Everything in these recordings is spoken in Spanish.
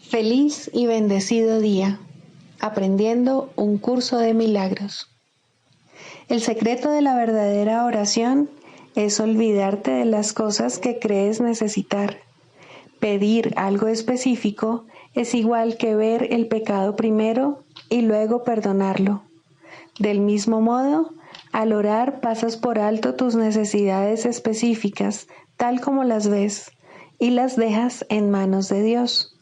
Feliz y bendecido día, aprendiendo un curso de milagros. El secreto de la verdadera oración es olvidarte de las cosas que crees necesitar. Pedir algo específico es igual que ver el pecado primero y luego perdonarlo. Del mismo modo, al orar pasas por alto tus necesidades específicas, tal como las ves, y las dejas en manos de Dios.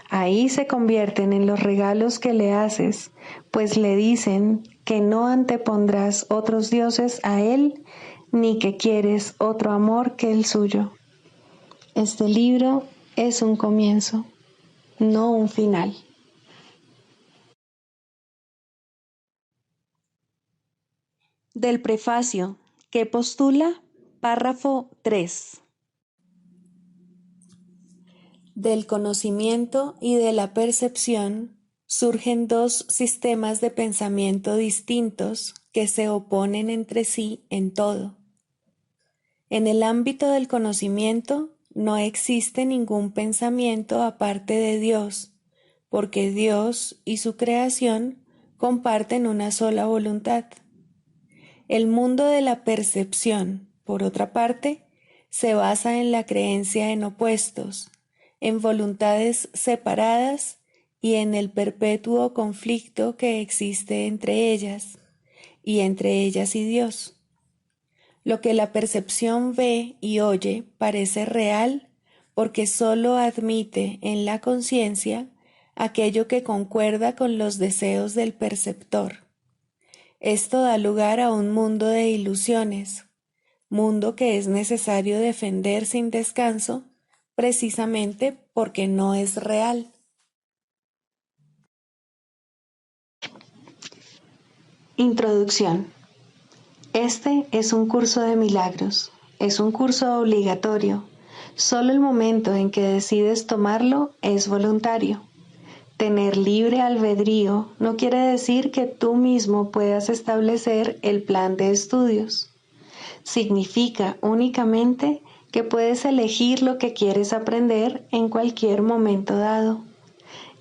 Ahí se convierten en los regalos que le haces, pues le dicen que no antepondrás otros dioses a Él, ni que quieres otro amor que el suyo. Este libro es un comienzo, no un final. Del prefacio, que postula, párrafo 3. Del conocimiento y de la percepción surgen dos sistemas de pensamiento distintos que se oponen entre sí en todo. En el ámbito del conocimiento no existe ningún pensamiento aparte de Dios, porque Dios y su creación comparten una sola voluntad. El mundo de la percepción, por otra parte, se basa en la creencia en opuestos, en voluntades separadas y en el perpetuo conflicto que existe entre ellas y Dios. Lo que la percepción ve y oye parece real porque sólo admite en la conciencia aquello que concuerda con los deseos del perceptor. Esto da lugar a un mundo de ilusiones, mundo que es necesario defender sin descanso, precisamente porque no es real. Introducción. Este es un curso de milagros, es un curso obligatorio. Solo el momento en que decides tomarlo es voluntario. Tener libre albedrío no quiere decir que tú mismo puedas establecer el plan de estudios. Significa únicamente que puedes elegir lo que quieres aprender en cualquier momento dado.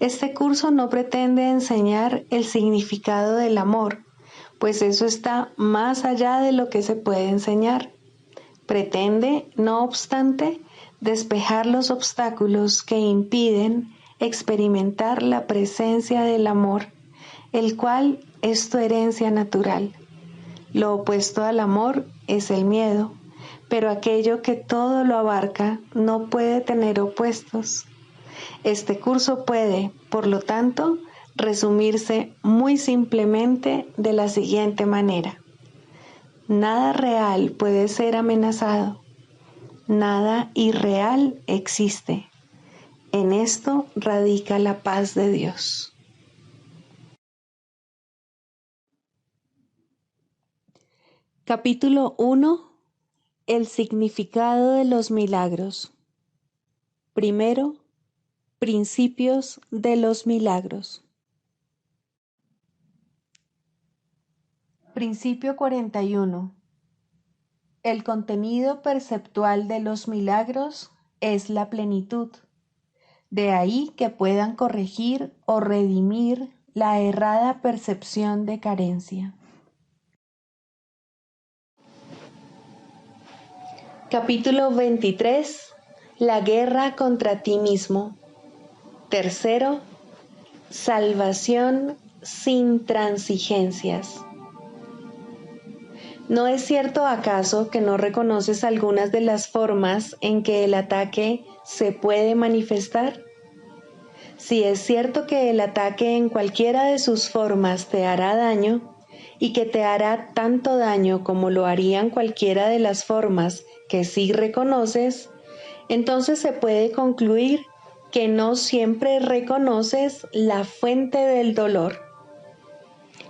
Este curso no pretende enseñar el significado del amor, pues eso está más allá de lo que se puede enseñar. Pretende, no obstante, despejar los obstáculos que impiden experimentar la presencia del amor, el cual es tu herencia natural. Lo opuesto al amor es el miedo, pero aquello que todo lo abarca no puede tener opuestos. Este curso puede, por lo tanto, resumirse muy simplemente de la siguiente manera. Nada real puede ser amenazado. Nada irreal existe. En esto radica la paz de Dios. Capítulo 1. El significado de los milagros. Primero, principios de los milagros. Principio 41. El contenido perceptual de los milagros es la plenitud. De ahí que puedan corregir o redimir la errada percepción de carencia. Capítulo 23. La guerra contra ti mismo. Tercero, salvación sin transigencias. ¿No es cierto acaso que no reconoces algunas de las formas en que el ataque se puede manifestar? Si es cierto que el ataque en cualquiera de sus formas te hará daño, y que te hará tanto daño como lo harían cualquiera de las formas que sí reconoces, entonces se puede concluir que no siempre reconoces la fuente del dolor.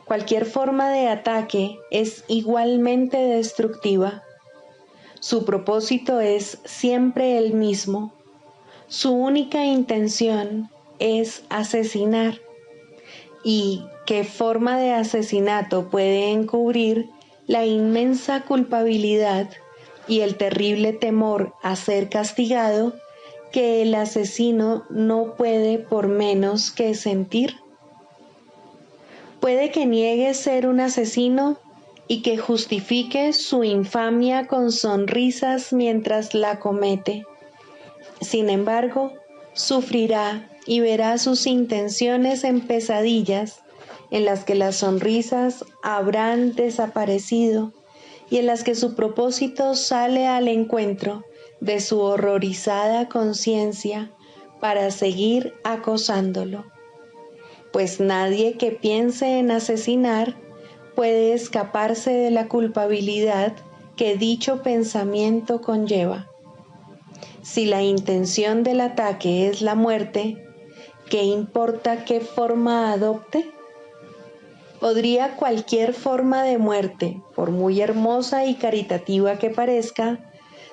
Cualquier forma de ataque es igualmente destructiva. Su propósito es siempre el mismo. Su única intención es asesinar. ¿Y qué forma de asesinato puede encubrir la inmensa culpabilidad y el terrible temor a ser castigado que el asesino no puede por menos que sentir. Puede que niegue ser un asesino y que justifique su infamia con sonrisas mientras la comete. Sin embargo, sufrirá y verá sus intenciones en pesadillas, en las que las sonrisas habrán desaparecido y en las que su propósito sale al encuentro de su horrorizada conciencia para seguir acosándolo. Pues nadie que piense en asesinar puede escaparse de la culpabilidad que dicho pensamiento conlleva. Si la intención del ataque es la muerte, ¿qué importa qué forma adopte? ¿Podría cualquier forma de muerte, por muy hermosa y caritativa que parezca,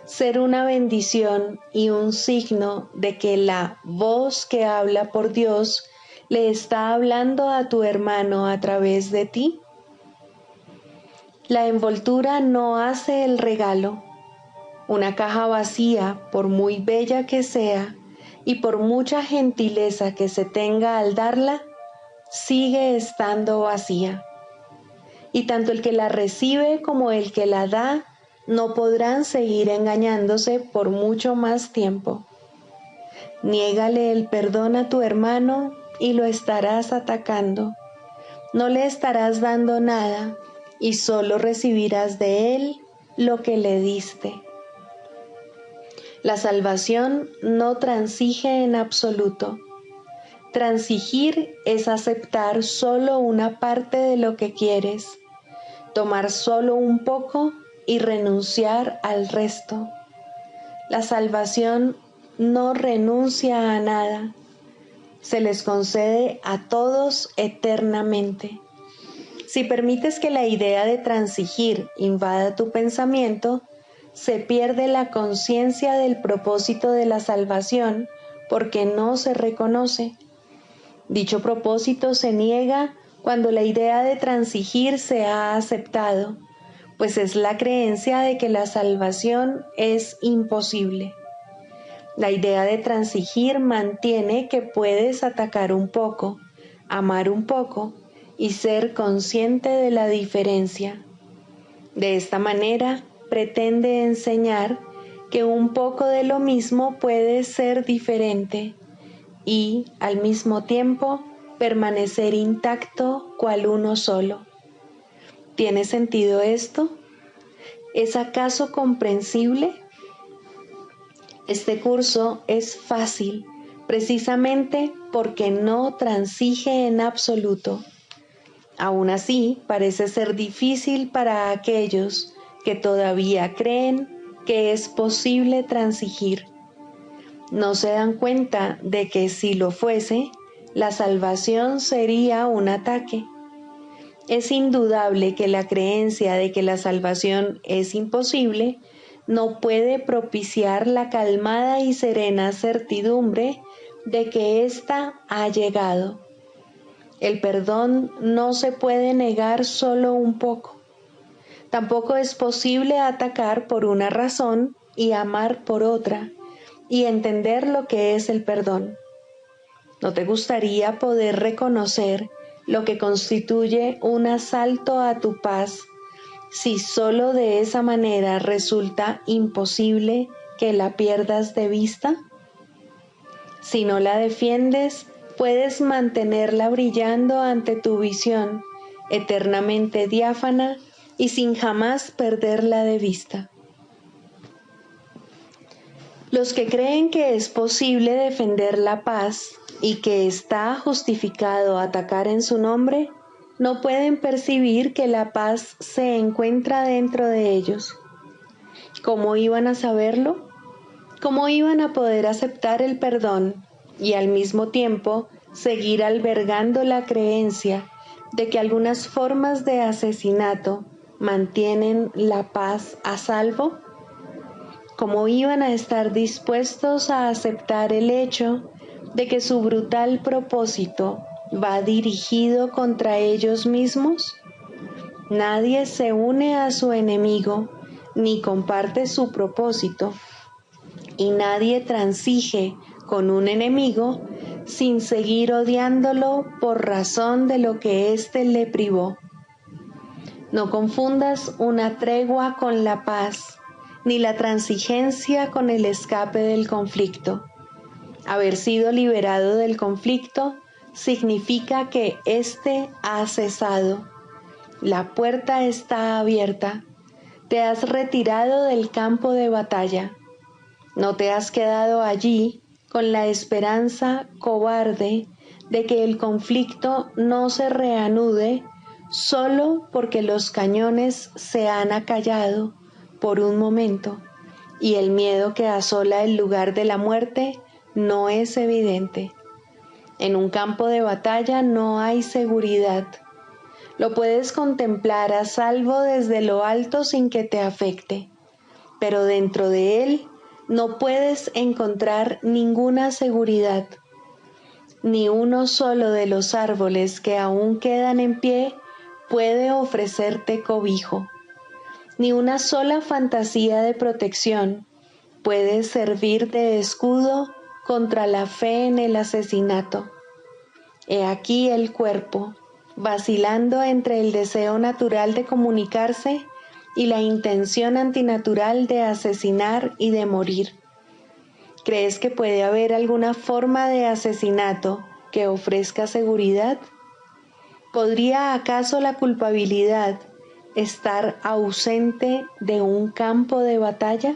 ser una bendición y un signo de que la voz que habla por Dios le está hablando a tu hermano a través de ti? La envoltura no hace el regalo. Una caja vacía, por muy bella que sea, y por mucha gentileza que se tenga al darla, sigue estando vacía. Y tanto el que la recibe como el que la da no podrán seguir engañándose por mucho más tiempo. Niégale el perdón a tu hermano y lo estarás atacando. No le estarás dando nada y solo recibirás de él lo que le diste. La salvación no transige en absoluto. Transigir es aceptar solo una parte de lo que quieres, tomar solo un poco y renunciar al resto. La salvación no renuncia a nada. Se les concede a todos eternamente. Si permites que la idea de transigir invada tu pensamiento, se pierde la conciencia del propósito de la salvación porque no se reconoce. Dicho propósito se niega cuando la idea de transigir se ha aceptado, pues es la creencia de que la salvación es imposible. La idea de transigir mantiene que puedes atacar un poco, amar un poco y ser consciente de la diferencia. De esta manera, pretende enseñar que un poco de lo mismo puede ser diferente y, al mismo tiempo, permanecer intacto cual uno solo. ¿Tiene sentido esto? ¿Es acaso comprensible? Este curso es fácil, precisamente porque no transige en absoluto. Aún así, parece ser difícil para aquellos que todavía creen que es posible transigir. No se dan cuenta de que si lo fuese, la salvación sería un ataque. Es indudable que la creencia de que la salvación es imposible no puede propiciar la calmada y serena certidumbre de que ésta ha llegado. El perdón no se puede negar solo un poco. Tampoco es posible atacar por una razón y amar por otra, y entender lo que es el perdón. ¿No te gustaría poder reconocer lo que constituye un asalto a tu paz, si solo de esa manera resulta imposible que la pierdas de vista? Si no la defiendes, puedes mantenerla brillando ante tu visión, eternamente diáfana y sin jamás perderla de vista. Los que creen que es posible defender la paz y que está justificado atacar en su nombre, no pueden percibir que la paz se encuentra dentro de ellos. ¿Cómo iban a saberlo? ¿Cómo iban a poder aceptar el perdón y al mismo tiempo seguir albergando la creencia de que algunas formas de asesinato mantienen la paz a salvo? ¿Cómo iban a estar dispuestos a aceptar el hecho de que su brutal propósito va dirigido contra ellos mismos? Nadie se une a su enemigo ni comparte su propósito. y nadie transige con un enemigo sin seguir odiándolo por razón de lo que éste le privó. No confundas una tregua con la paz, ni la transigencia con el escape del conflicto. Haber sido liberado del conflicto significa que éste ha cesado. La puerta está abierta. Te has retirado del campo de batalla. No te has quedado allí con la esperanza cobarde de que el conflicto no se reanude solo porque los cañones se han acallado por un momento y el miedo que asola el lugar de la muerte no es evidente. En un campo de batalla no hay seguridad. Lo puedes contemplar a salvo desde lo alto sin que te afecte, pero dentro de él no puedes encontrar ninguna seguridad. Ni uno solo de los árboles que aún quedan en pie puede ofrecerte cobijo. Ni una sola fantasía de protección puede servir de escudo contra la fe en el asesinato. He aquí el cuerpo, vacilando entre el deseo natural de comunicarse y la intención antinatural de asesinar y de morir. ¿Crees que puede haber alguna forma de asesinato que ofrezca seguridad? ¿Podría acaso la culpabilidad estar ausente de un campo de batalla?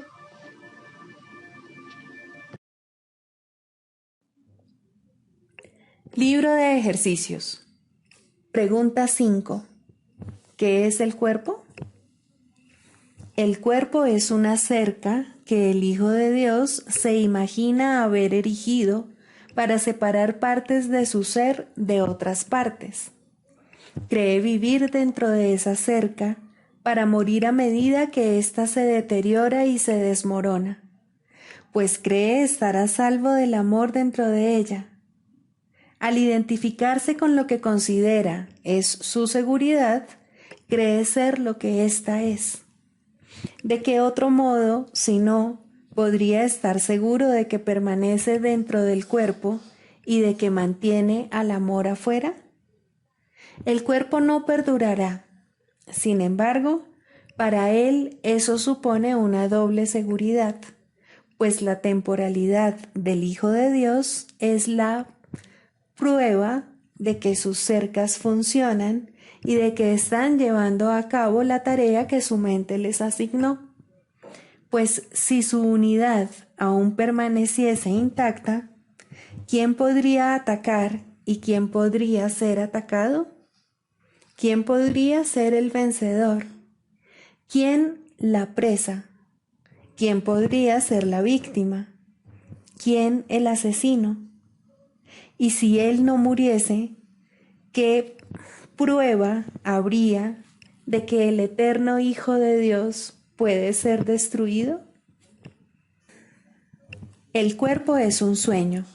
Libro de ejercicios. Pregunta 5. ¿Qué es el cuerpo? El cuerpo es una cerca que el Hijo de Dios se imagina haber erigido para separar partes de su ser de otras partes. Cree vivir dentro de esa cerca para morir a medida que ésta se deteriora y se desmorona, pues cree estar a salvo del amor dentro de ella. Al identificarse con lo que considera es su seguridad, cree ser lo que ésta es. ¿De qué otro modo, si no, podría estar seguro de que permanece dentro del cuerpo y de que mantiene al amor afuera? El cuerpo no perdurará. Sin embargo, para él eso supone una doble seguridad, pues la temporalidad del Hijo de Dios es la prueba de que sus cercas funcionan y de que están llevando a cabo la tarea que su mente les asignó. Pues si su unidad aún permaneciese intacta, ¿quién podría atacar y quién podría ser atacado? ¿Quién podría ser el vencedor? ¿Quién la presa? ¿Quién podría ser la víctima? ¿Quién el asesino? Y si él no muriese, ¿qué prueba habría de que el eterno Hijo de Dios puede ser destruido? El cuerpo es un sueño.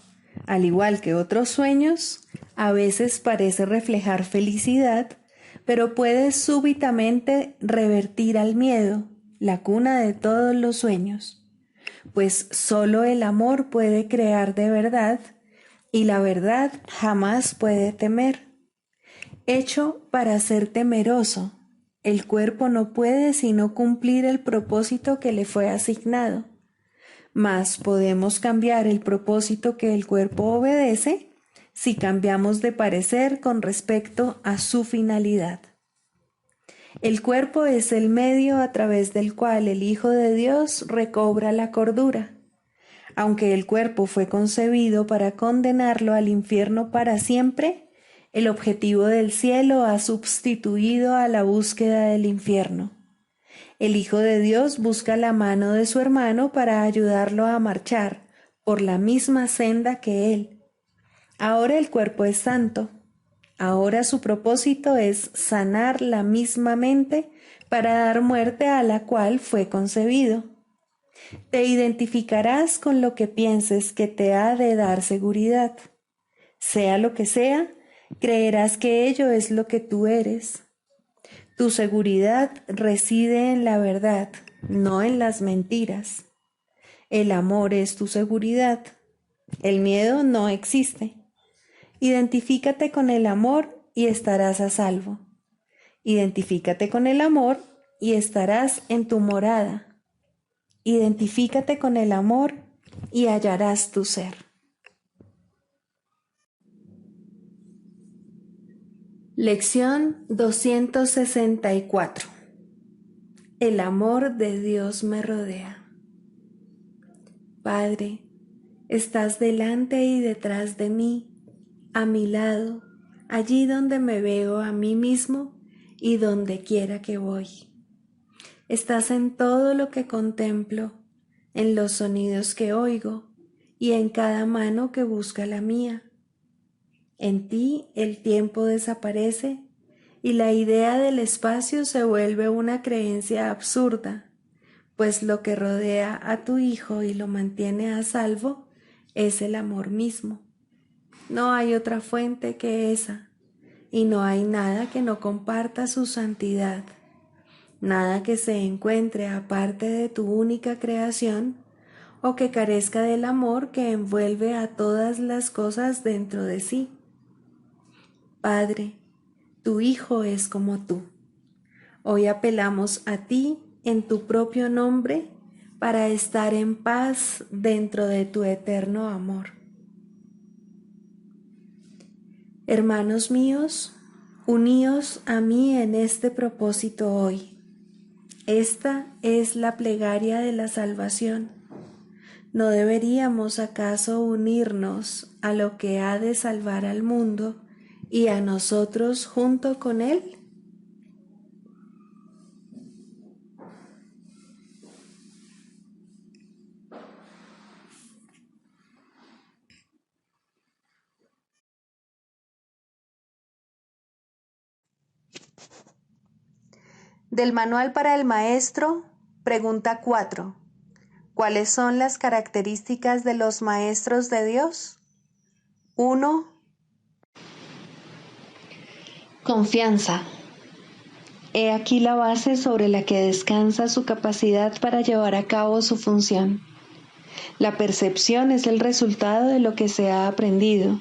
Al igual que otros sueños, a veces parece reflejar felicidad, pero puede súbitamente revertir al miedo, la cuna de todos los sueños, pues solo el amor puede crear de verdad, y la verdad jamás puede temer. Hecho para ser temeroso, el cuerpo no puede sino cumplir el propósito que le fue asignado. Mas podemos cambiar el propósito que el cuerpo obedece si cambiamos de parecer con respecto a su finalidad. El cuerpo es el medio a través del cual el Hijo de Dios recobra la cordura. Aunque el cuerpo fue concebido para condenarlo al infierno para siempre, el objetivo del cielo ha sustituido a la búsqueda del infierno. El Hijo de Dios busca la mano de su hermano para ayudarlo a marchar por la misma senda que él. Ahora el cuerpo es santo. Ahora su propósito es sanar la misma mente para dar muerte a la cual fue concebido. Te identificarás con lo que pienses que te ha de dar seguridad. Sea lo que sea, creerás que ello es lo que tú eres. Tu seguridad reside en la verdad, no en las mentiras. El amor es tu seguridad. El miedo no existe. Identifícate con el amor y estarás a salvo. Identifícate con el amor y estarás en tu morada. Identifícate con el amor y hallarás tu ser. Lección 264. El amor de Dios me rodea. Padre, estás delante y detrás de mí, a mi lado, allí donde me veo a mí mismo y donde quiera que voy. Estás en todo lo que contemplo, en los sonidos que oigo y en cada mano que busca la mía. En ti el tiempo desaparece y la idea del espacio se vuelve una creencia absurda, pues lo que rodea a tu Hijo y lo mantiene a salvo es el amor mismo. No hay otra fuente que esa, y no hay nada que no comparta su santidad, nada que se encuentre aparte de tu única creación o que carezca del amor que envuelve a todas las cosas dentro de sí. Padre, tu Hijo es como tú. Hoy apelamos a ti en tu propio nombre para estar en paz dentro de tu eterno amor. Hermanos míos, uníos a mí en este propósito hoy. Esta es la plegaria de la salvación. ¿No deberíamos acaso unirnos a lo que ha de salvar al mundo y a nosotros junto con él? Del Manual para el Maestro, pregunta 4. ¿Cuáles son las características de los maestros de Dios? 1. Confianza. He aquí la base sobre la que descansa su capacidad para llevar a cabo su función. La percepción es el resultado de lo que se ha aprendido.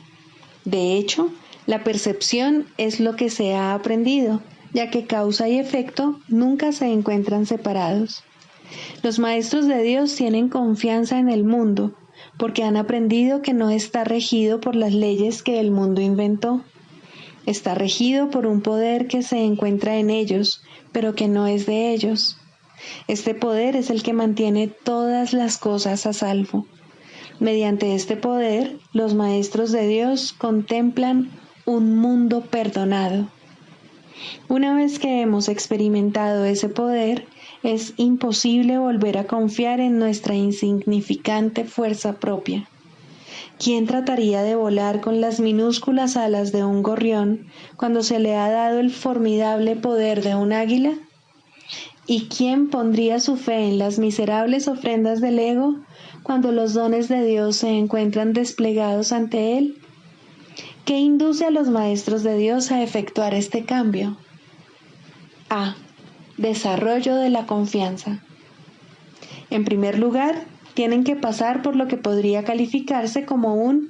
De hecho, la percepción es lo que se ha aprendido, ya que causa y efecto nunca se encuentran separados. Los maestros de Dios tienen confianza en el mundo, porque han aprendido que no está regido por las leyes que el mundo inventó. Está regido por un poder que se encuentra en ellos, pero que no es de ellos. Este poder es el que mantiene todas las cosas a salvo. Mediante este poder, los maestros de Dios contemplan un mundo perdonado. Una vez que hemos experimentado ese poder, es imposible volver a confiar en nuestra insignificante fuerza propia. ¿Quién trataría de volar con las minúsculas alas de un gorrión cuando se le ha dado el formidable poder de un águila? ¿Y quién pondría su fe en las miserables ofrendas del ego cuando los dones de Dios se encuentran desplegados ante él? ¿Qué induce a los maestros de Dios a efectuar este cambio? A. Desarrollo de la confianza. En primer lugar, tienen que pasar por lo que podría calificarse como un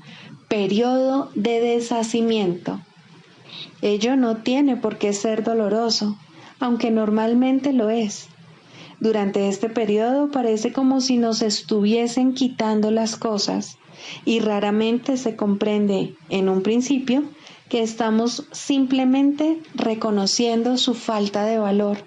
periodo de deshacimiento. Ello no tiene por qué ser doloroso, aunque normalmente lo es. Durante este periodo parece como si nos estuviesen quitando las cosas, y raramente se comprende, en un principio, que estamos simplemente reconociendo su falta de valor.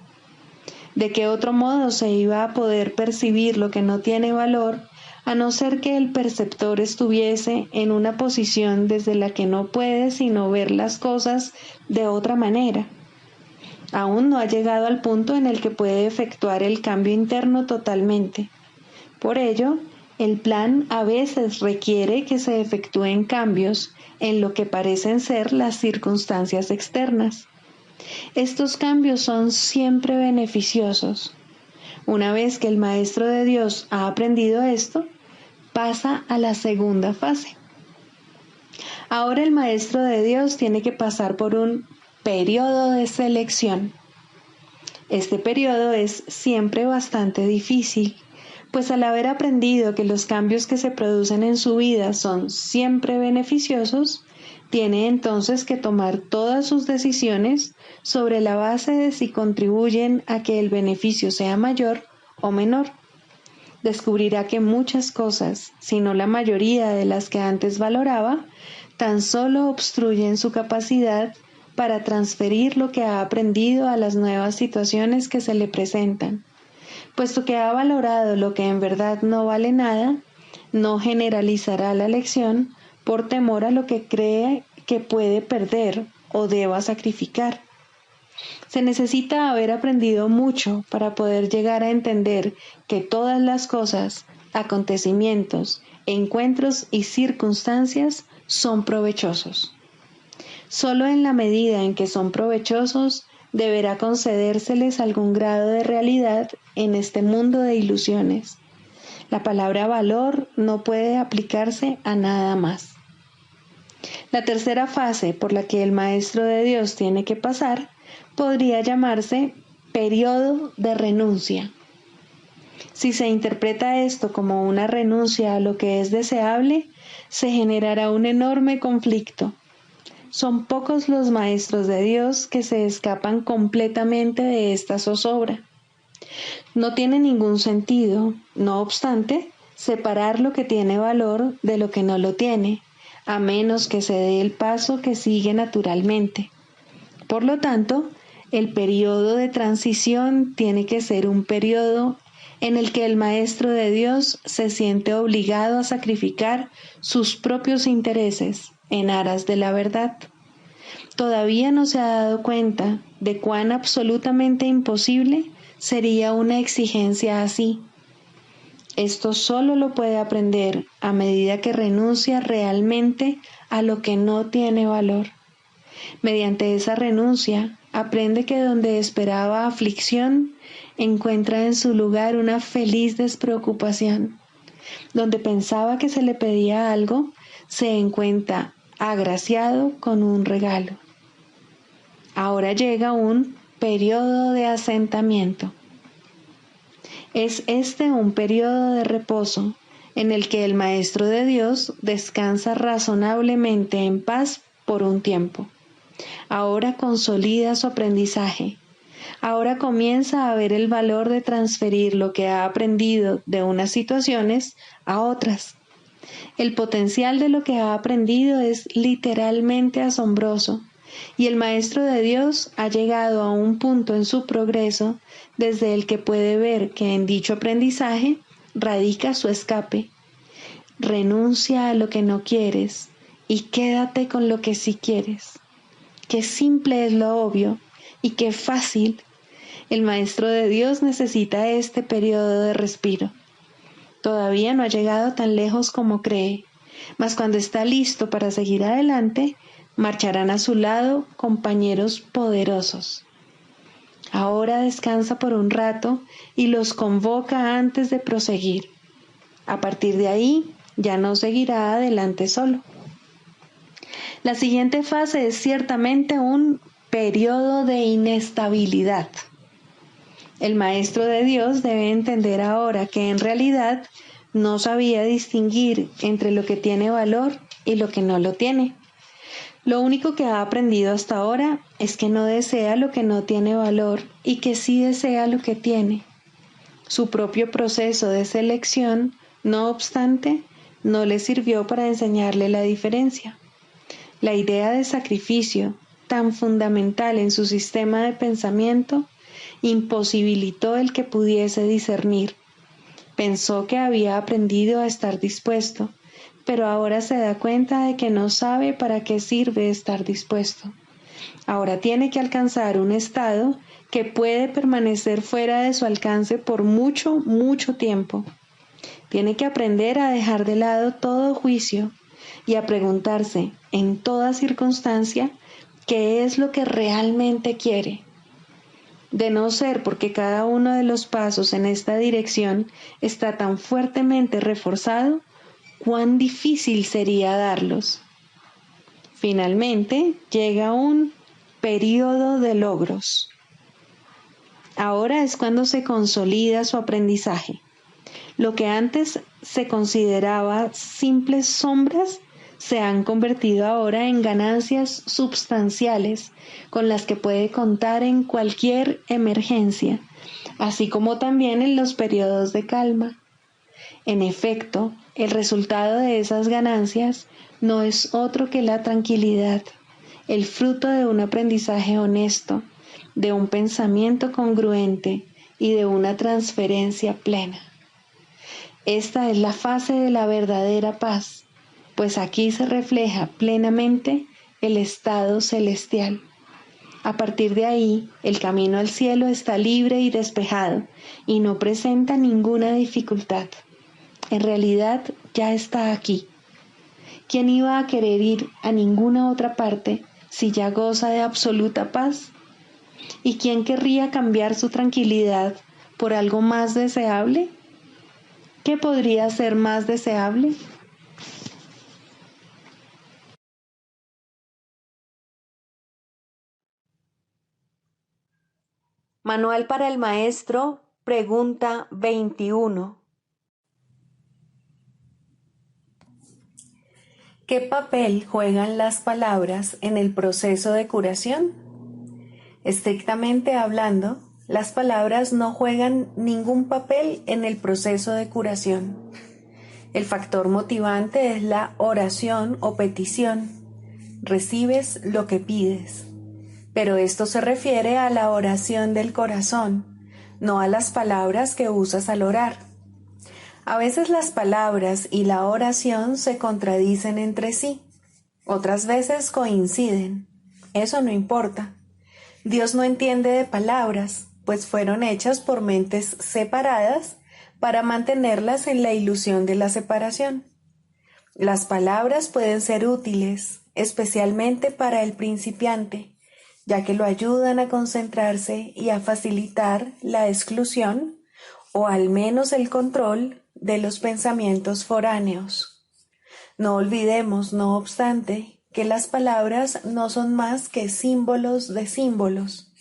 ¿De qué otro modo se iba a poder percibir lo que no tiene valor, a no ser que el perceptor estuviese en una posición desde la que no puede sino ver las cosas de otra manera? Aún no ha llegado al punto en el que puede efectuar el cambio interno totalmente. Por ello, el plan a veces requiere que se efectúen cambios en lo que parecen ser las circunstancias externas. Estos cambios son siempre beneficiosos. Una vez que el Maestro de Dios ha aprendido esto, pasa a la segunda fase. Ahora el Maestro de Dios tiene que pasar por un periodo de selección. Este periodo es siempre bastante difícil, pues al haber aprendido que los cambios que se producen en su vida son siempre beneficiosos, tiene entonces que tomar todas sus decisiones sobre la base de si contribuyen a que el beneficio sea mayor o menor. Descubrirá que muchas cosas, si no la mayoría de las que antes valoraba, tan solo obstruyen su capacidad para transferir lo que ha aprendido a las nuevas situaciones que se le presentan. Puesto que ha valorado lo que en verdad no vale nada, no generalizará la lección por temor a lo que cree que puede perder o deba sacrificar. Se necesita haber aprendido mucho para poder llegar a entender que todas las cosas, acontecimientos, encuentros y circunstancias son provechosos. Solo en la medida en que son provechosos, deberá concedérseles algún grado de realidad en este mundo de ilusiones. La palabra valor no puede aplicarse a nada más. La tercera fase por la que el Maestro de Dios tiene que pasar podría llamarse periodo de renuncia. Si se interpreta esto como una renuncia a lo que es deseable, se generará un enorme conflicto. Son pocos los maestros de Dios que se escapan completamente de esta zozobra. No tiene ningún sentido, no obstante, separar lo que tiene valor de lo que no lo tiene, a menos que se dé el paso que sigue naturalmente. Por lo tanto, el periodo de transición tiene que ser un periodo en el que el Maestro de Dios se siente obligado a sacrificar sus propios intereses en aras de la verdad. Todavía no se ha dado cuenta de cuán absolutamente imposible sería una exigencia así. Esto solo lo puede aprender a medida que renuncia realmente a lo que no tiene valor. Mediante esa renuncia, aprende que donde esperaba aflicción, encuentra en su lugar una feliz despreocupación. Donde pensaba que se le pedía algo, se encuentra agraciado con un regalo. Ahora llega un periodo de asentamiento. Es este un periodo de reposo en el que el Maestro de Dios descansa razonablemente en paz por un tiempo. Ahora consolida su aprendizaje. Ahora comienza a ver el valor de transferir lo que ha aprendido de unas situaciones a otras. El potencial de lo que ha aprendido es literalmente asombroso, y el Maestro de Dios ha llegado a un punto en su progreso desde el que puede ver que en dicho aprendizaje radica su escape. Renuncia a lo que no quieres y quédate con lo que sí quieres. Qué simple es lo obvio y qué fácil. El Maestro de Dios necesita este periodo de respiro. Todavía no ha llegado tan lejos como cree, mas cuando está listo para seguir adelante, marcharán a su lado compañeros poderosos. Ahora descansa por un rato y los convoca antes de proseguir. A partir de ahí, ya no seguirá adelante solo. La siguiente fase es ciertamente un periodo de inestabilidad. El Maestro de Dios debe entender ahora que en realidad no sabía distinguir entre lo que tiene valor y lo que no lo tiene. Lo único que ha aprendido hasta ahora es que no desea lo que no tiene valor y que sí desea lo que tiene. Su propio proceso de selección, no obstante, no le sirvió para enseñarle la diferencia. La idea de sacrificio, tan fundamental en su sistema de pensamiento, imposibilitó el que pudiese discernir. Pensó que había aprendido a estar dispuesto, pero ahora se da cuenta de que no sabe para qué sirve estar dispuesto. Ahora tiene que alcanzar un estado que puede permanecer fuera de su alcance por mucho, mucho tiempo. Tiene que aprender a dejar de lado todo juicio y a preguntarse en toda circunstancia qué es lo que realmente quiere. De no ser porque cada uno de los pasos en esta dirección está tan fuertemente reforzado, cuán difícil sería darlos. Finalmente, llega un periodo de logros. Ahora es cuando se consolida su aprendizaje. Lo que antes se consideraba simples sombras se han convertido ahora en ganancias substanciales con las que puede contar en cualquier emergencia, así como también en los periodos de calma. En efecto, el resultado de esas ganancias no es otro que la tranquilidad, el fruto de un aprendizaje honesto, de un pensamiento congruente y de una transferencia plena. Esta es la fase de la verdadera paz, pues aquí se refleja plenamente el estado celestial. A partir de ahí, el camino al cielo está libre y despejado y no presenta ninguna dificultad. En realidad ya está aquí. ¿Quién iba a querer ir a ninguna otra parte si ya goza de absoluta paz? ¿Y quién querría cambiar su tranquilidad por algo más deseable? ¿Qué podría ser más deseable? Manual para el maestro, pregunta 21. ¿Qué papel juegan las palabras en el proceso de curación? Estrictamente hablando, las palabras no juegan ningún papel en el proceso de curación. El factor motivante es la oración o petición. Recibes lo que pides. Pero esto se refiere a la oración del corazón, no a las palabras que usas al orar. A veces las palabras y la oración se contradicen entre sí, otras veces coinciden. Eso no importa. Dios no entiende de palabras, pues fueron hechas por mentes separadas para mantenerlas en la ilusión de la separación. Las palabras pueden ser útiles, especialmente para el principiante, ya que lo ayudan a concentrarse y a facilitar la exclusión o al menos el control de los pensamientos foráneos. No olvidemos, no obstante, que las palabras no son más que símbolos de símbolos.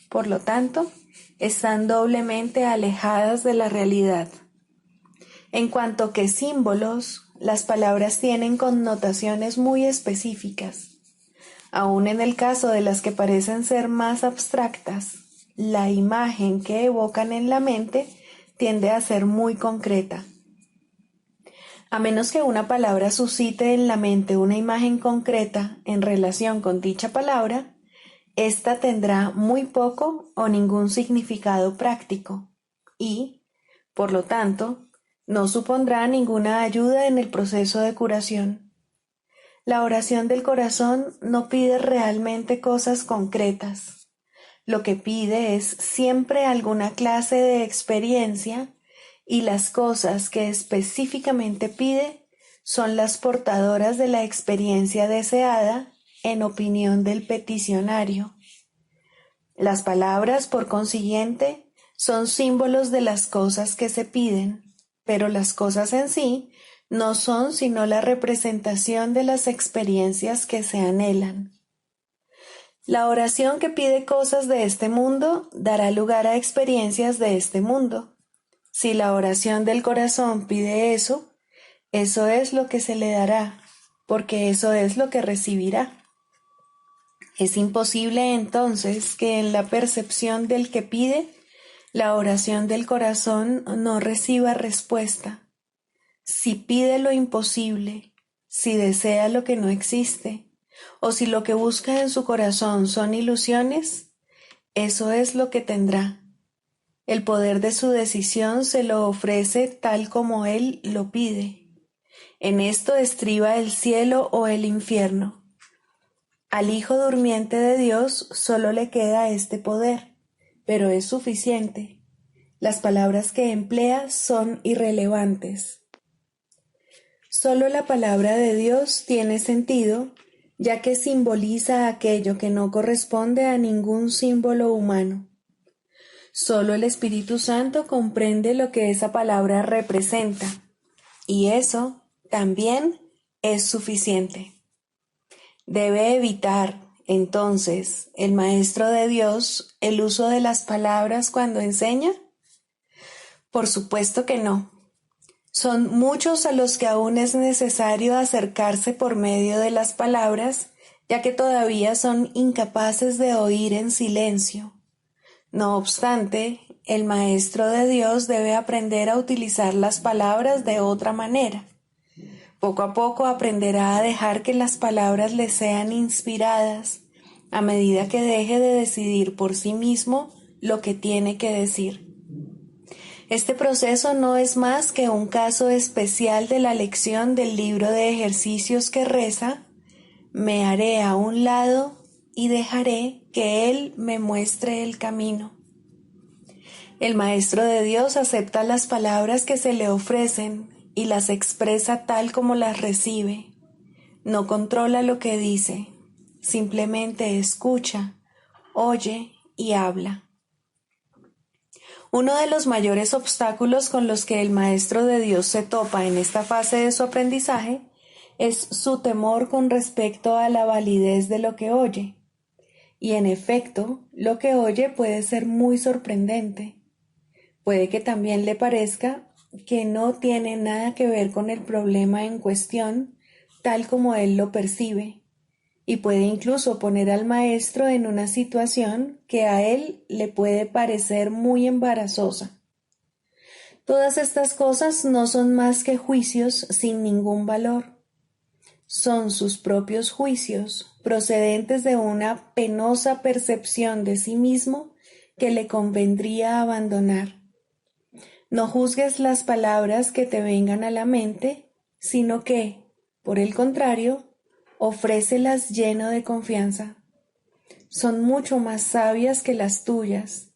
Por lo tanto, están doblemente alejadas de la realidad. En cuanto que símbolos, las palabras tienen connotaciones muy específicas. Aun en el caso de las que parecen ser más abstractas, la imagen que evocan en la mente tiende a ser muy concreta. A menos que una palabra suscite en la mente una imagen concreta en relación con dicha palabra, ésta tendrá muy poco o ningún significado práctico y, por lo tanto, no supondrá ninguna ayuda en el proceso de curación. La oración del corazón no pide realmente cosas concretas. Lo que pide es siempre alguna clase de experiencia y las cosas que específicamente pide son las portadoras de la experiencia deseada en opinión del peticionario. Las palabras, por consiguiente, son símbolos de las cosas que se piden, pero las cosas en sí no son sino la representación de las experiencias que se anhelan. La oración que pide cosas de este mundo dará lugar a experiencias de este mundo. Si la oración del corazón pide eso, eso es lo que se le dará, porque eso es lo que recibirá. Es imposible entonces que en la percepción del que pide, la oración del corazón no reciba respuesta. Si pide lo imposible, si desea lo que no existe, o si lo que busca en su corazón son ilusiones, eso es lo que tendrá. El poder de su decisión se lo ofrece tal como él lo pide. En esto estriba el cielo o el infierno. Al Hijo durmiente de Dios solo le queda este poder, pero es suficiente. Las palabras que emplea son irrelevantes. Solo la palabra de Dios tiene sentido, ya que simboliza aquello que no corresponde a ningún símbolo humano. Solo el Espíritu Santo comprende lo que esa palabra representa, y eso también es suficiente. Debe evitar, entonces, el Maestro de Dios el uso de las palabras cuando enseña. Por supuesto que no. Son muchos a los que aún es necesario acercarse por medio de las palabras, ya que todavía son incapaces de oír en silencio. No obstante, el Maestro de Dios debe aprender a utilizar las palabras de otra manera. Poco a poco aprenderá a dejar que las palabras le sean inspiradas, a medida que deje de decidir por sí mismo lo que tiene que decir. Este proceso no es más que un caso especial de la lección del libro de ejercicios que reza: me haré a un lado y dejaré que Él me muestre el camino. El Maestro de Dios acepta las palabras que se le ofrecen y las expresa tal como las recibe. No controla lo que dice, simplemente escucha, oye y habla. Uno de los mayores obstáculos con los que el Maestro de Dios se topa en esta fase de su aprendizaje es su temor con respecto a la validez de lo que oye. Y en efecto, lo que oye puede ser muy sorprendente. Puede que también le parezca que no tiene nada que ver con el problema en cuestión, tal como él lo percibe, y puede incluso poner al maestro en una situación que a él le puede parecer muy embarazosa. Todas estas cosas no son más que juicios sin ningún valor. Son sus propios juicios, procedentes de una penosa percepción de sí mismo que le convendría abandonar. No juzgues las palabras que te vengan a la mente, sino que, por el contrario, ofrécelas lleno de confianza. Son mucho más sabias que las tuyas.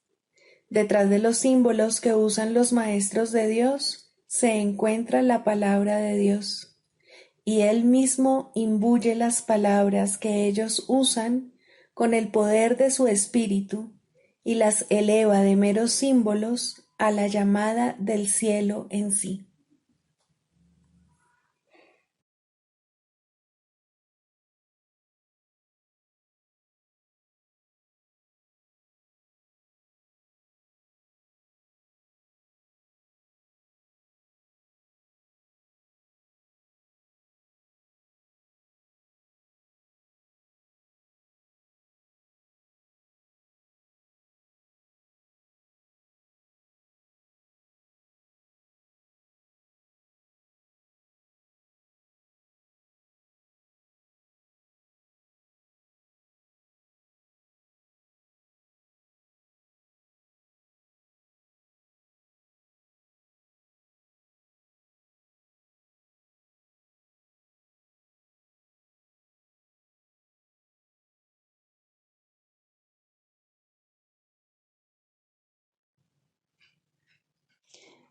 Detrás de los símbolos que usan los maestros de Dios se encuentra la palabra de Dios, y Él mismo imbuye las palabras que ellos usan con el poder de su espíritu y las eleva de meros símbolos a la llamada del cielo en sí.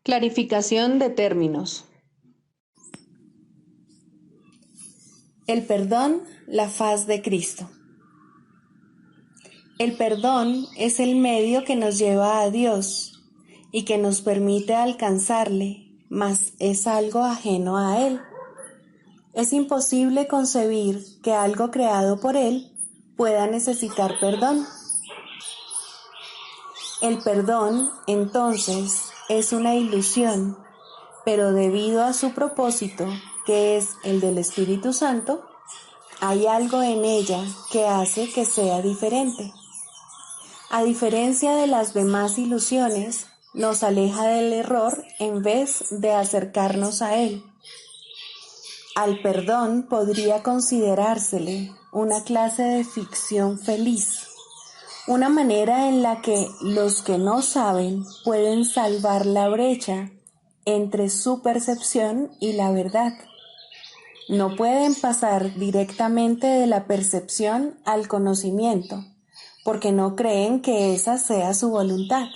Clarificación de términos. El perdón, la faz de Cristo. El perdón es el medio que nos lleva a Dios y que nos permite alcanzarle, mas es algo ajeno a Él. Es imposible concebir que algo creado por Él pueda necesitar perdón. El perdón, entonces, es una ilusión, pero debido a su propósito, que es el del Espíritu Santo, hay algo en ella que hace que sea diferente. A diferencia de las demás ilusiones, nos aleja del error en vez de acercarnos a él. Al perdón podría considerársele una clase de ficción feliz, una manera en la que los que no saben pueden salvar la brecha entre su percepción y la verdad. No pueden pasar directamente de la percepción al conocimiento, porque no creen que esa sea su voluntad.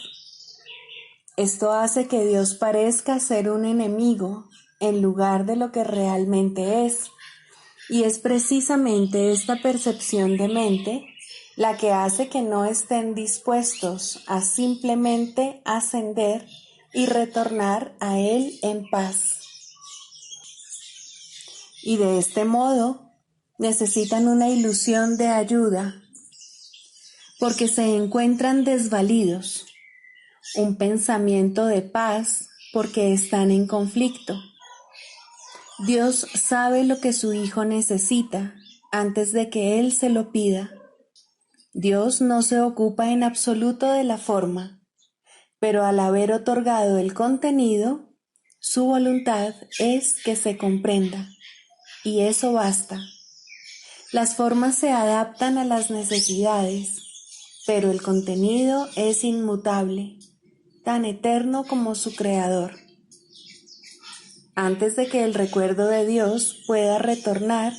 Esto hace que Dios parezca ser un enemigo en lugar de lo que realmente es, y es precisamente esta percepción de mente la que hace que no estén dispuestos a simplemente ascender y retornar a Él en paz. Y de este modo necesitan una ilusión de ayuda, porque se encuentran desvalidos. Un pensamiento de paz porque están en conflicto. Dios sabe lo que su Hijo necesita antes de que Él se lo pida. Dios no se ocupa en absoluto de la forma, pero al haber otorgado el contenido, su voluntad es que se comprenda, y eso basta. Las formas se adaptan a las necesidades, pero el contenido es inmutable, tan eterno como su creador. Antes de que el recuerdo de Dios pueda retornar,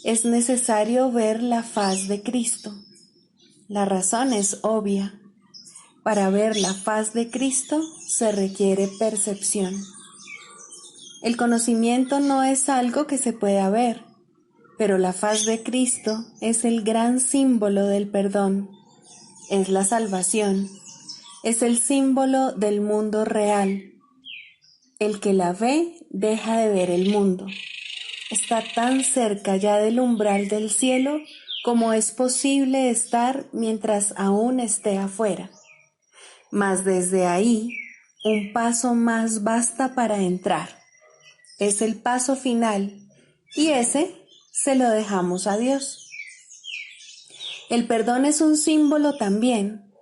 es necesario ver la faz de Cristo. La razón es obvia. Para ver la faz de Cristo se requiere percepción. El conocimiento no es algo que se pueda ver, pero la faz de Cristo es el gran símbolo del perdón, es la salvación, es el símbolo del mundo real. El que la ve deja de ver el mundo. Está tan cerca ya del umbral del cielo como es posible estar mientras aún esté afuera. Mas desde ahí, un paso más basta para entrar. Es el paso final y ese se lo dejamos a Dios. El perdón es un símbolo también,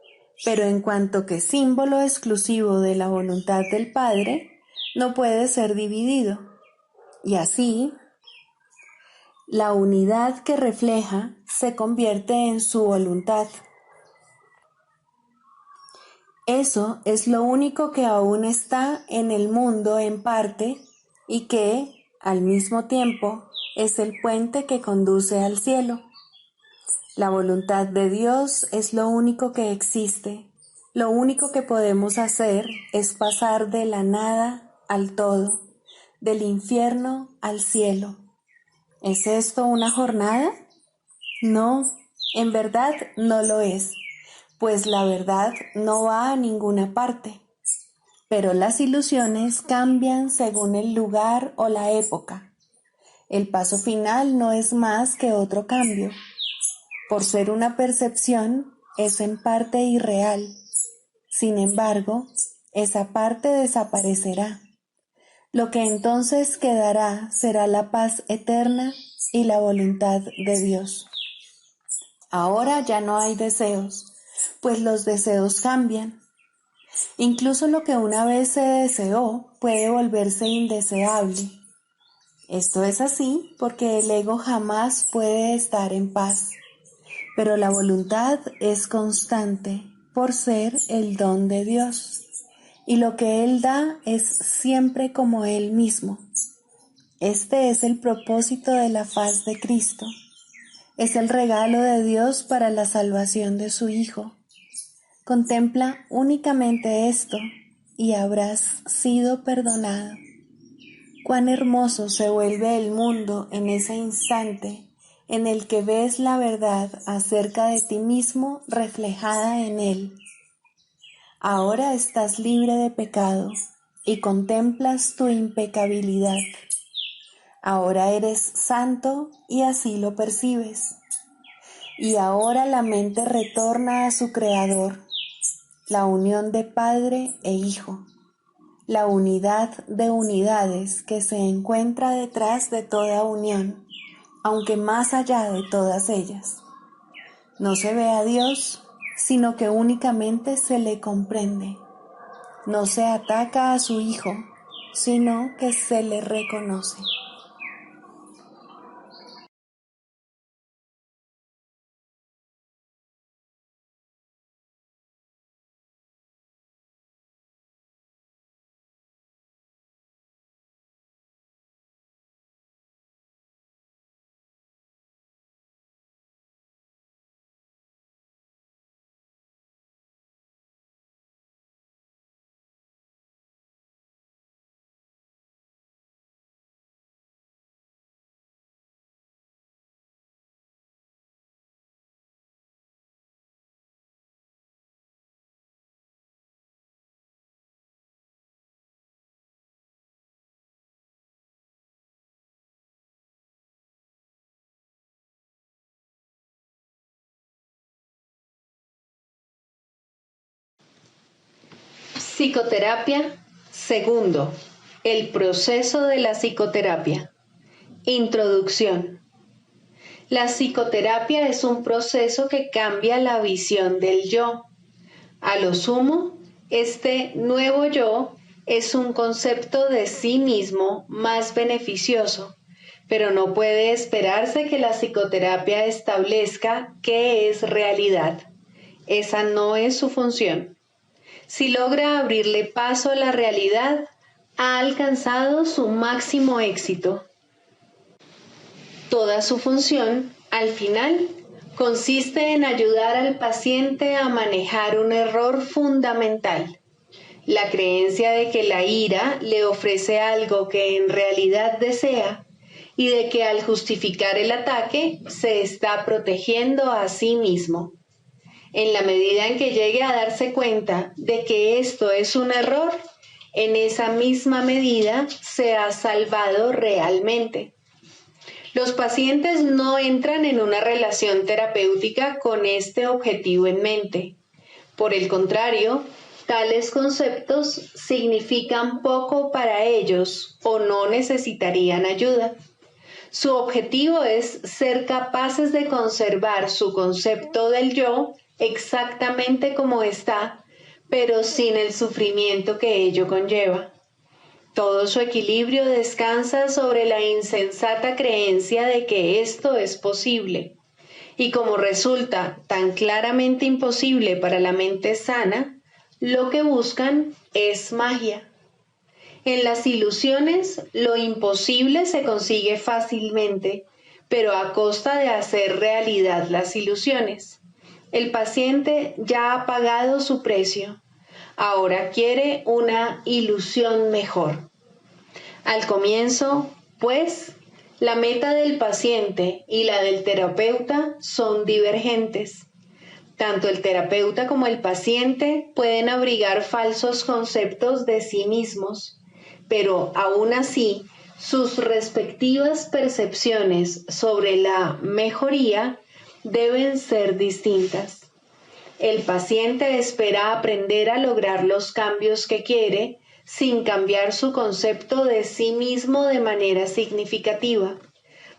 pero en cuanto que símbolo exclusivo de la voluntad del Padre, no puede ser dividido. Y así, la unidad que refleja se convierte en su voluntad. Eso es lo único que aún está en el mundo en parte y que, al mismo tiempo, es el puente que conduce al cielo. La voluntad de Dios es lo único que existe. Lo único que podemos hacer es pasar de la nada al todo, del infierno al cielo. ¿Es esto una jornada? No, en verdad no lo es, pues la verdad no va a ninguna parte. Pero las ilusiones cambian según el lugar o la época. El paso final no es más que otro cambio. Por ser una percepción, es en parte irreal. Sin embargo, esa parte desaparecerá. Lo que entonces quedará será la paz eterna y la voluntad de Dios. Ahora ya no hay deseos, pues los deseos cambian. Incluso lo que una vez se deseó puede volverse indeseable. Esto es así porque el ego jamás puede estar en paz, pero la voluntad es constante por ser el don de Dios, y lo que Él da es siempre como Él mismo. Este es el propósito de la faz de Cristo. Es el regalo de Dios para la salvación de su Hijo. Contempla únicamente esto y habrás sido perdonado. Cuán hermoso se vuelve el mundo en ese instante en el que ves la verdad acerca de ti mismo reflejada en él. Ahora estás libre de pecado y contemplas tu impecabilidad. Ahora eres santo y así lo percibes. Y ahora la mente retorna a su Creador, la unión de Padre e Hijo, la unidad de unidades que se encuentra detrás de toda unión, aunque más allá de todas ellas. No se ve a Dios, sino que únicamente se le comprende. No se ataca a su Hijo, sino que se le reconoce. Psicoterapia, Segundo, el proceso de la psicoterapia. Introducción. La psicoterapia es un proceso que cambia la visión del yo. A lo sumo, este nuevo yo es un concepto de sí mismo más beneficioso, pero no puede esperarse que la psicoterapia establezca qué es realidad. Esa no es su función. Si logra abrirle paso a la realidad, ha alcanzado su máximo éxito. Toda su función, al final, consiste en ayudar al paciente a manejar un error fundamental, la creencia de que la ira le ofrece algo que en realidad desea y de que al justificar el ataque se está protegiendo a sí mismo. En la medida en que llegue a darse cuenta de que esto es un error, en esa misma medida se ha salvado realmente. Los pacientes no entran en una relación terapéutica con este objetivo en mente. Por el contrario, tales conceptos significan poco para ellos o no necesitarían ayuda. Su objetivo es ser capaces de conservar su concepto del yo exactamente como está, pero sin el sufrimiento que ello conlleva. Todo su equilibrio descansa sobre la insensata creencia de que esto es posible. Y como resulta tan claramente imposible para la mente sana, lo que buscan es magia. En las ilusiones, lo imposible se consigue fácilmente, pero a costa de hacer realidad las ilusiones. El paciente ya ha pagado su precio. Ahora quiere una ilusión mejor. Al comienzo, pues, la meta del paciente y la del terapeuta son divergentes. Tanto el terapeuta como el paciente pueden abrigar falsos conceptos de sí mismos, pero aún así, sus respectivas percepciones sobre la mejoría deben ser distintas. El paciente espera aprender a lograr los cambios que quiere sin cambiar su concepto de sí mismo de manera significativa.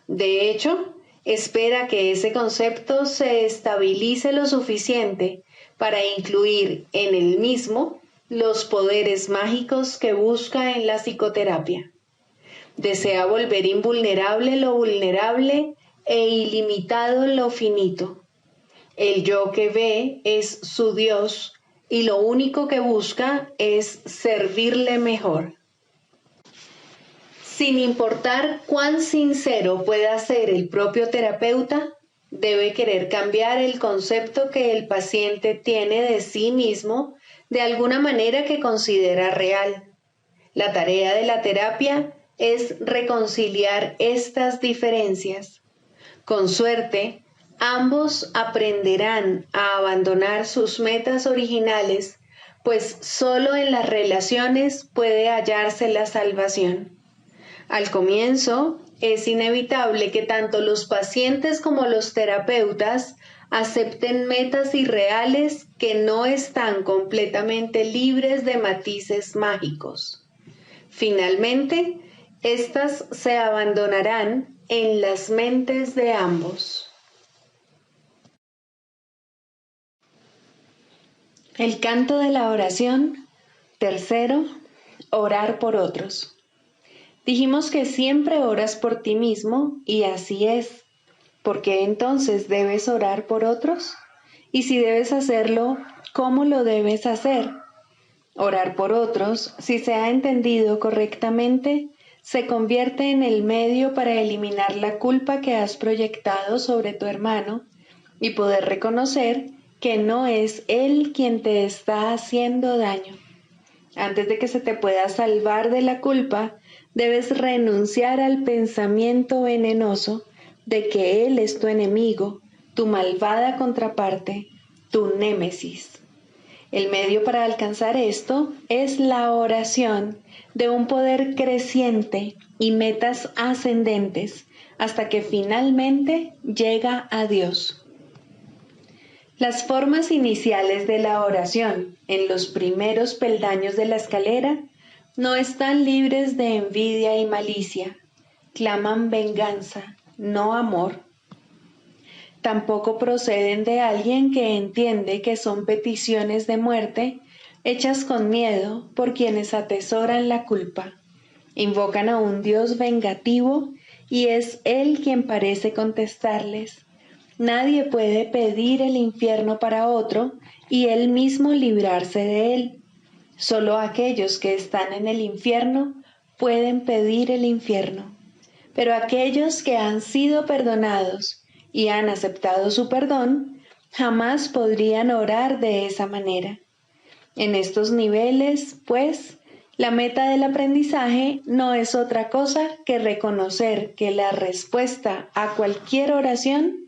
De hecho, espera que ese concepto se estabilice lo suficiente para incluir en él mismo los poderes mágicos que busca en la psicoterapia. Desea volver invulnerable lo vulnerable e ilimitado lo finito. El yo que ve es su Dios y lo único que busca es servirle mejor. Sin importar cuán sincero pueda ser el propio terapeuta, debe querer cambiar el concepto que el paciente tiene de sí mismo de alguna manera que considera real. La tarea de la terapia es reconciliar estas diferencias. Con suerte, ambos aprenderán a abandonar sus metas originales, pues solo en las relaciones puede hallarse la salvación. Al comienzo, es inevitable que tanto los pacientes como los terapeutas acepten metas irreales que no están completamente libres de matices mágicos. Finalmente, estas se abandonarán en las mentes de ambos. El canto de la oración. Tercero, orar por otros. Dijimos que siempre oras por ti mismo y así es. ¿Por qué entonces debes orar por otros? Y si debes hacerlo, ¿cómo lo debes hacer? Orar por otros, si se ha entendido correctamente, se convierte en el medio para eliminar la culpa que has proyectado sobre tu hermano y poder reconocer que no es él quien te está haciendo daño. Antes de que se te pueda salvar de la culpa, debes renunciar al pensamiento venenoso de que él es tu enemigo, tu malvada contraparte, tu némesis. El medio para alcanzar esto es la oración de un poder creciente y metas ascendentes hasta que finalmente llega a Dios. Las formas iniciales de la oración en los primeros peldaños de la escalera No están libres de envidia y malicia, claman venganza, no amor. Tampoco proceden de alguien que entiende que son peticiones de muerte hechas con miedo por quienes atesoran la culpa. Invocan a un Dios vengativo y es Él quien parece contestarles. Nadie puede pedir el infierno para otro y Él mismo librarse de él. Solo aquellos que están en el infierno pueden pedir el infierno. Pero aquellos que han sido perdonados y han aceptado su perdón, jamás podrían orar de esa manera. En estos niveles, pues, la meta del aprendizaje no es otra cosa que reconocer que la respuesta a cualquier oración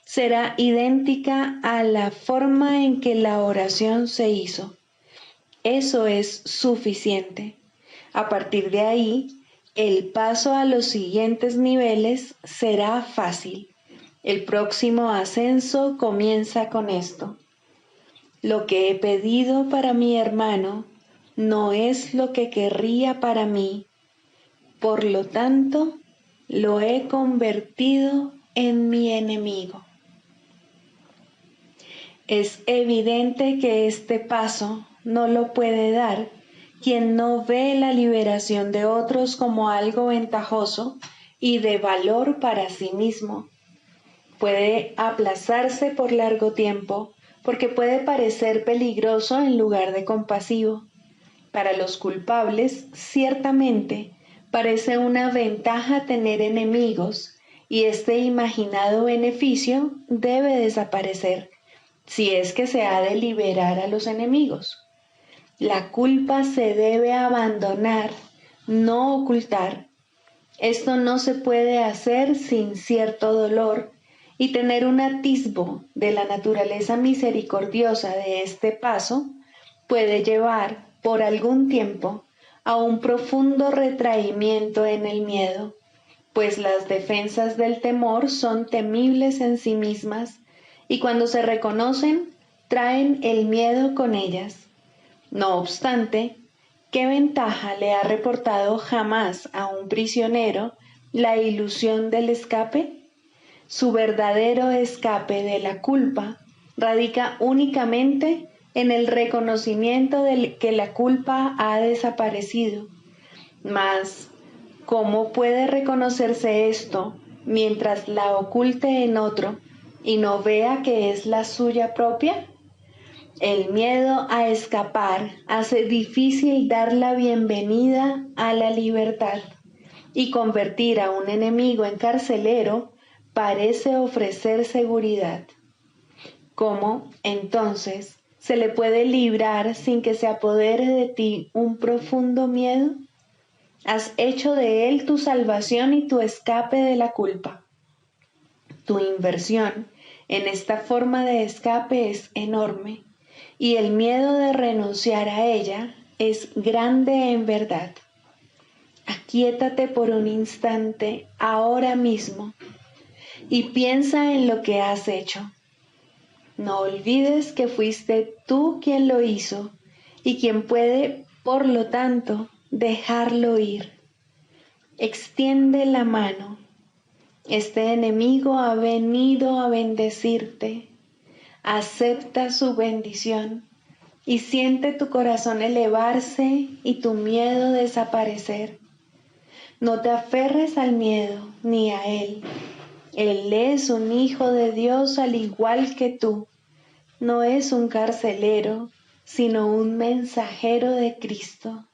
será idéntica a la forma en que la oración se hizo. Eso es suficiente. A partir de ahí, el paso a los siguientes niveles será fácil. El próximo ascenso comienza con esto. Lo que he pedido para mi hermano no es lo que querría para mí. Por lo tanto, lo he convertido en mi enemigo. Es evidente que este paso no lo puede dar quien no ve la liberación de otros como algo ventajoso y de valor para sí mismo. Puede aplazarse por largo tiempo porque puede parecer peligroso en lugar de compasivo. Para los culpables, ciertamente, parece una ventaja tener enemigos y este imaginado beneficio debe desaparecer si es que se ha de liberar a los enemigos. La culpa se debe abandonar, no ocultar. Esto no se puede hacer sin cierto dolor y tener un atisbo de la naturaleza misericordiosa de este paso puede llevar por algún tiempo a un profundo retraimiento en el miedo, pues las defensas del temor son temibles en sí mismas y cuando se reconocen traen el miedo con ellas. No obstante, ¿qué ventaja le ha reportado jamás a un prisionero la ilusión del escape? Su verdadero escape de la culpa radica únicamente en el reconocimiento de que la culpa ha desaparecido. Mas, ¿cómo puede reconocerse esto mientras la oculte en otro y no vea que es la suya propia? El miedo a escapar hace difícil dar la bienvenida a la libertad y convertir a un enemigo en carcelero parece ofrecer seguridad. ¿Cómo, entonces, se le puede librar sin que se apodere de ti un profundo miedo? Has hecho de él tu salvación y tu escape de la culpa. Tu inversión en esta forma de escape es enorme y el miedo de renunciar a ella es grande en verdad. Aquíétate por un instante ahora mismo y piensa en lo que has hecho. No olvides que fuiste tú quien lo hizo y quien puede, por lo tanto, dejarlo ir. Extiende la mano. Este enemigo ha venido a bendecirte. Acepta su bendición y siente tu corazón elevarse y tu miedo desaparecer. No te aferres al miedo ni a él. Él es un hijo de Dios al igual que tú. No es un carcelero, sino un mensajero de Cristo.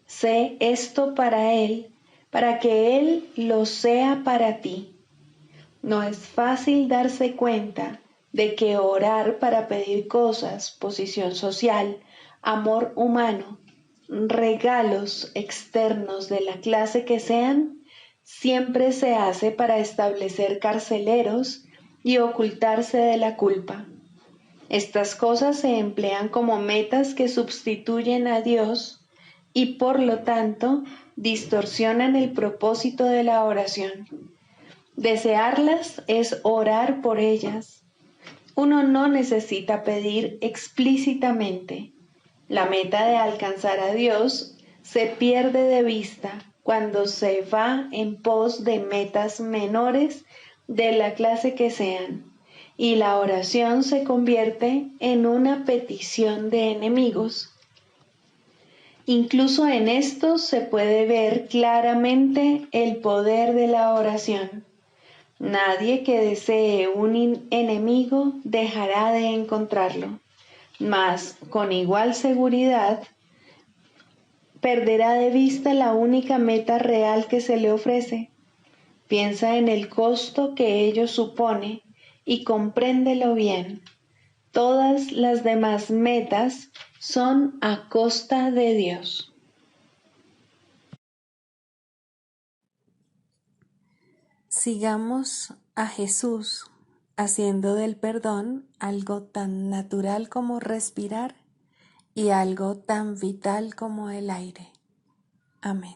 Sé esto para él, para que él lo sea para ti. No es fácil darse cuenta de que orar para pedir cosas, posición social, amor humano, regalos externos de la clase que sean, siempre se hace para establecer carceleros y ocultarse de la culpa. Estas cosas se emplean como metas que sustituyen a Dios y por lo tanto distorsionan el propósito de la oración. Desearlas es orar por ellas. Uno no necesita pedir explícitamente. La meta de alcanzar a Dios se pierde de vista cuando se va en pos de metas menores de la clase que sean, y la oración se convierte en una petición de enemigos. Incluso en esto se puede ver claramente el poder de la oración. Nadie que desee un enemigo dejará de encontrarlo, mas con igual seguridad perderá de vista la única meta real que se le ofrece. Piensa en el costo que ello supone y compréndelo bien. Todas las demás metas son a costa de Dios. Sigamos a Jesús haciendo del perdón algo tan natural como respirar y algo tan vital como el aire. Amén.